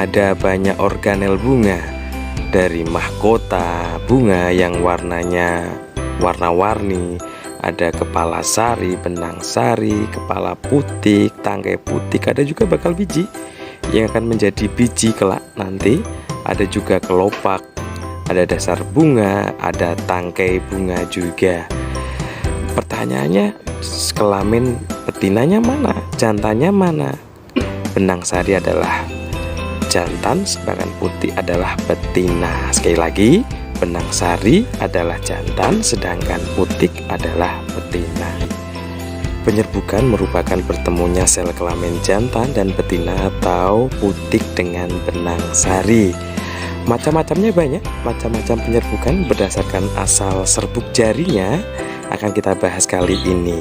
Ada banyak organel bunga, dari mahkota bunga yang warnanya warna-warni. Ada kepala sari, benang sari, kepala putik, tangkai putik. Ada juga bakal biji yang akan menjadi biji kelak nanti. Ada juga kelopak, ada dasar bunga, ada tangkai bunga juga. Pertanyaannya, kelamin betinanya mana? Jantannya mana? Benang sari adalah jantan, sedangkan putih adalah betina. Sekali lagi, benang sari adalah jantan, sedangkan putik adalah betina. Penyerbukan merupakan bertemunya sel kelamin jantan dan betina atau putik dengan benang sari. Macam-macamnya banyak, macam-macam penyerbukan berdasarkan asal serbuk jarinya akan kita bahas kali ini.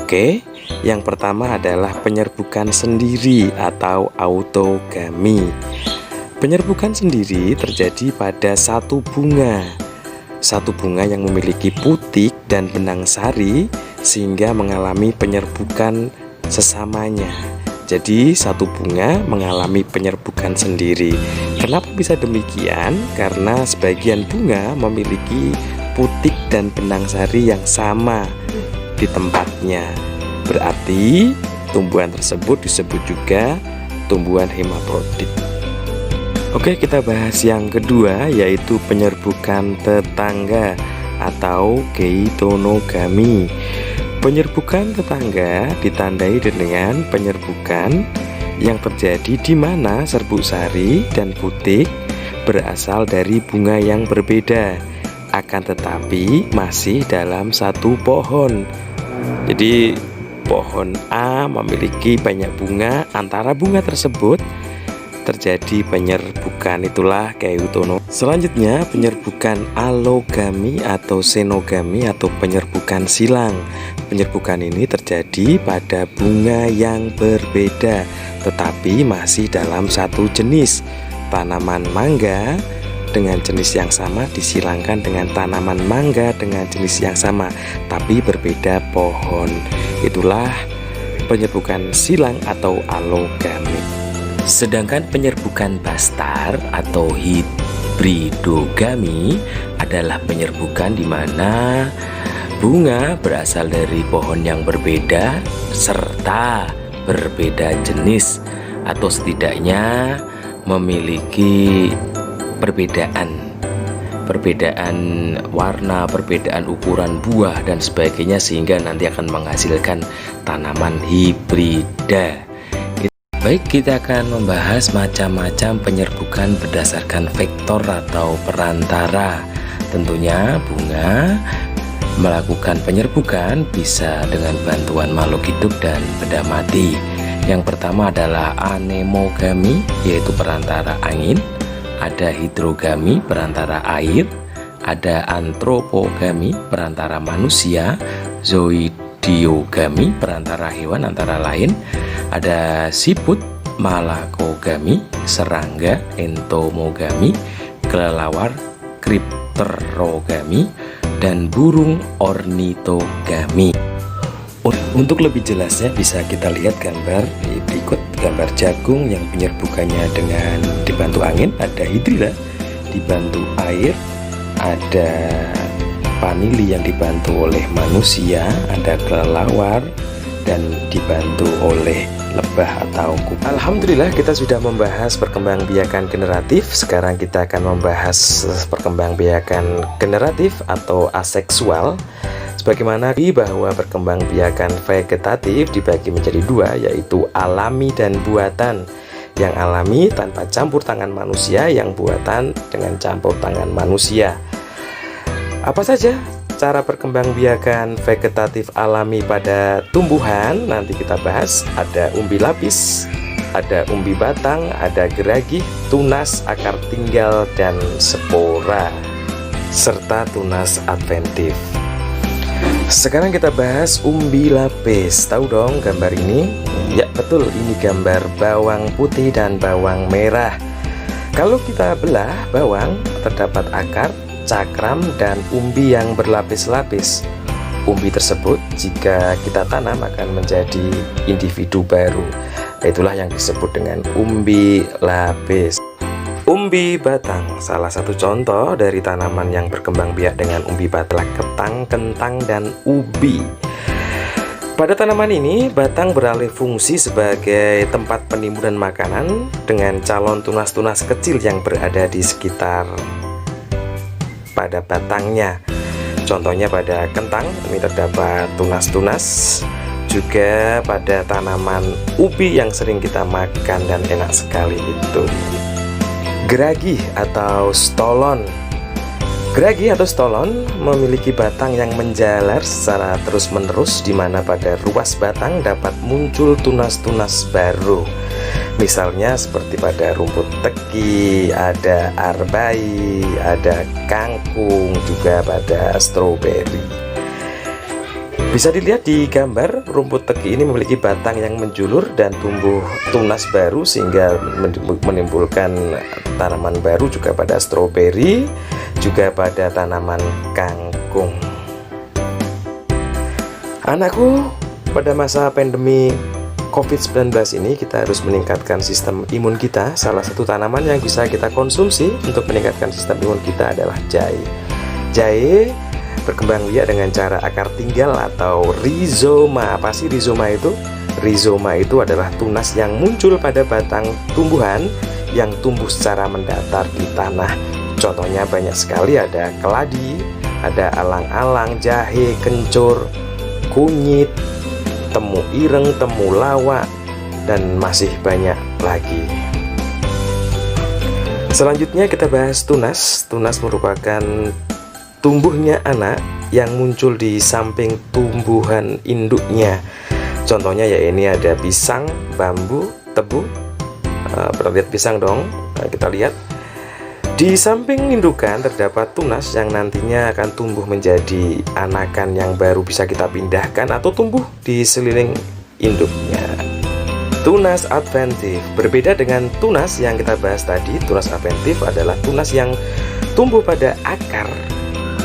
Oke, yang pertama adalah penyerbukan sendiri atau autogami. Penyerbukan sendiri terjadi pada satu bunga yang memiliki putik dan benang sari sehingga mengalami penyerbukan sesamanya. Jadi satu bunga mengalami penyerbukan sendiri. Kenapa bisa demikian? Karena sebagian bunga memiliki putik dan benang sari yang sama di tempatnya. Berarti tumbuhan tersebut disebut juga tumbuhan hermafrodit. Oke, kita bahas yang kedua, yaitu penyerbukan tetangga atau geitonogami. Penyerbukan tetangga ditandai dengan penyerbukan yang terjadi di mana serbuk sari dan putik berasal dari bunga yang berbeda, akan tetapi masih dalam satu pohon. Jadi pohon A memiliki banyak bunga, antara bunga tersebut terjadi penyerbukan, itulah geitonogami. Selanjutnya penyerbukan alogami atau xenogami atau penyerbukan silang. Penyerbukan ini terjadi pada bunga yang berbeda tetapi masih dalam satu jenis. Tanaman mangga dengan jenis yang sama disilangkan dengan tanaman mangga dengan jenis yang sama tapi berbeda pohon. Itulah penyerbukan silang atau alogami. Sedangkan penyerbukan bastar atau hibridogami adalah penyerbukan di mana bunga berasal dari pohon yang berbeda serta berbeda jenis atau setidaknya memiliki perbedaan warna, perbedaan ukuran buah dan sebagainya sehingga nanti akan menghasilkan tanaman hibrida. Baik, kita akan membahas macam-macam penyerbukan berdasarkan vektor atau perantara. Tentunya bunga melakukan penyerbukan bisa dengan bantuan makhluk hidup dan benda mati. Yang pertama adalah anemogami, yaitu perantara angin. Ada hidrogami, perantara air. Ada antropogami, perantara manusia. Zoidiogami, perantara hewan antara lain. Ada siput, malakogami, serangga, entomogami, kelelawar, kripterogami, dan burung ornitogami. Untuk lebih jelasnya bisa kita lihat gambar di berikut, gambar jagung yang penyerbukannya dengan dibantu angin, ada hidrilla dibantu air, ada panili yang dibantu oleh manusia, ada kelelawar dan dibantu oleh lebah atau kupu. Alhamdulillah kita sudah membahas perkembangbiakan generatif. Sekarang kita akan membahas perkembangbiakan generatif atau aseksual. Sebagaimana bahwa perkembangbiakan vegetatif dibagi menjadi dua, yaitu alami dan buatan. Yang alami tanpa campur tangan manusia, yang buatan dengan campur tangan manusia. Apa saja cara perkembangbiakan vegetatif alami pada tumbuhan? Nanti kita bahas. Ada umbi lapis, ada umbi batang, ada geragih, tunas, akar tinggal, dan spora, serta tunas adventif. Sekarang kita bahas umbi lapis. Tahu dong gambar ini? Ya betul, ini gambar bawang putih dan bawang merah. Kalau kita belah bawang, terdapat akar, cakram, dan umbi yang berlapis-lapis. Umbi tersebut jika kita tanam akan menjadi individu baru. Itulah yang disebut dengan umbi lapis. Umbi batang, salah satu contoh dari tanaman yang berkembang biak dengan umbi batang, ketang, kentang, dan ubi. Pada tanaman ini, batang beralih fungsi sebagai tempat penimbunan makanan dengan calon tunas-tunas kecil yang berada di sekitar pada batangnya. Contohnya pada kentang, ini terdapat tunas-tunas. Juga pada tanaman ubi yang sering kita makan dan enak sekali itu. Geragi atau stolon. Geragi atau stolon memiliki batang yang menjalar secara terus-menerus, di mana pada ruas batang dapat muncul tunas-tunas baru. Misalnya seperti pada rumput teki, ada arbai, ada kangkung, juga pada stroberi. Bisa dilihat di gambar, rumput teki ini memiliki batang yang menjulur dan tumbuh tunas baru sehingga menimbulkan tanaman baru. Juga pada stroberi, juga pada tanaman kangkung. Anakku, pada masa pandemi COVID-19 ini kita harus meningkatkan sistem imun kita. Salah satu tanaman yang bisa kita konsumsi untuk meningkatkan sistem imun kita adalah jahe. Jahe berkembang biak dengan cara akar tinggal atau rizoma. Apa sih rizoma itu? Rizoma itu adalah tunas yang muncul pada batang tumbuhan yang tumbuh secara mendatar di tanah. Contohnya banyak sekali, ada keladi, ada alang-alang, jahe, kencur, kunyit, temu ireng, temu lawak, dan masih banyak lagi. Selanjutnya kita bahas tunas. Tunas merupakan tumbuhnya anak yang muncul di samping tumbuhan induknya. Contohnya ya ini ada pisang, bambu, tebu. Pernah lihat pisang dong? Nah, kita lihat di samping indukan terdapat tunas yang nantinya akan tumbuh menjadi anakan yang baru bisa kita pindahkan atau tumbuh di seliling induknya. Tunas adventif berbeda dengan tunas yang kita bahas tadi. Tunas adventif adalah tunas yang tumbuh pada akar,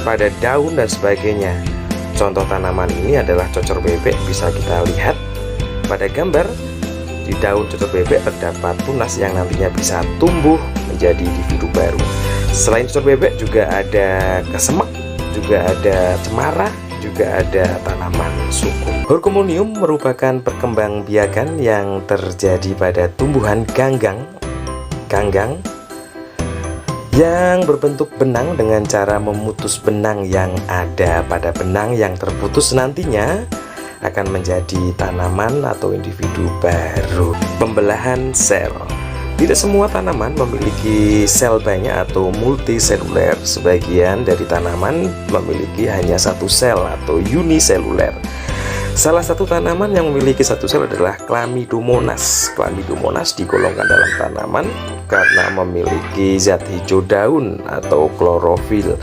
pada daun, dan sebagainya. Contoh tanaman ini adalah cocor bebek. Bisa kita lihat pada gambar, di daun cocor bebek terdapat tunas yang nantinya bisa tumbuh menjadi individu baru. Selain cocor bebek juga ada kesemek, juga ada cemara, juga ada tanaman sukun. Horkomonium merupakan perkembangbiakan yang terjadi pada tumbuhan ganggang yang berbentuk benang dengan cara memutus benang yang ada. Pada benang yang terputus nantinya akan menjadi tanaman atau individu baru. Pembelahan sel. Tidak semua tanaman memiliki sel banyak atau multiseluler. Sebagian dari tanaman memiliki hanya satu sel atau uniseluler. Salah satu tanaman yang memiliki satu sel adalah Chlamydomonas. Chlamydomonas digolongkan dalam tanaman karena memiliki zat hijau daun atau klorofil.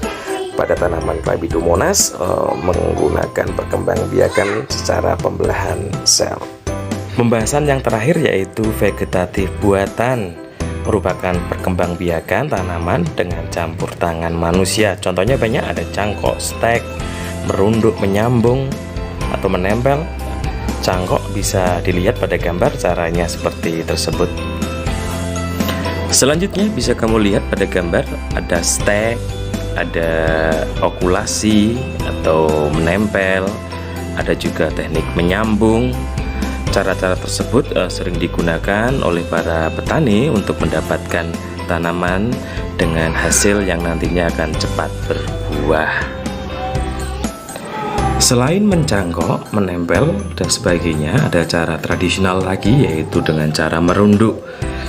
Pada tanaman Chlamydomonas menggunakan perkembangbiakan secara pembelahan sel. Pembahasan yang terakhir yaitu vegetatif buatan, merupakan perkembangbiakan tanaman dengan campur tangan manusia. Contohnya banyak, ada cangkok, stek, merunduk, menyambung, atau menempel. Cangkok bisa dilihat pada gambar caranya seperti tersebut. Selanjutnya bisa kamu lihat pada gambar ada stek, ada okulasi atau menempel, ada juga teknik menyambung. Cara-cara tersebut sering digunakan oleh para petani untuk mendapatkan tanaman dengan hasil yang nantinya akan cepat berbuah. Selain mencangkok, menempel, dan sebagainya, ada cara tradisional lagi yaitu dengan cara merunduk.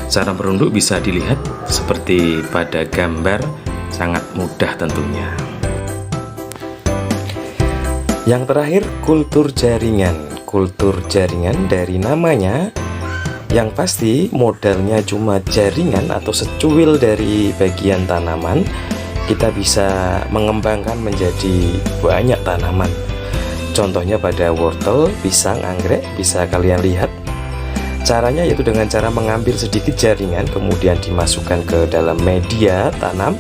Cara merunduk bisa dilihat seperti pada gambar, sangat mudah tentunya. Yang terakhir, kultur jaringan. Kultur jaringan dari namanya, yang pasti modalnya cuma jaringan atau secuil dari bagian tanaman, kita bisa mengembangkan menjadi banyak tanaman. Contohnya pada wortel, pisang, anggrek, bisa kalian lihat. Caranya yaitu dengan cara mengambil sedikit jaringan, kemudian dimasukkan ke dalam media tanam,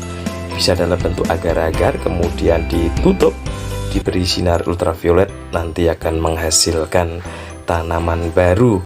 bisa dalam bentuk agar-agar, kemudian ditutup, diberi sinar ultraviolet, nanti akan menghasilkan tanaman baru.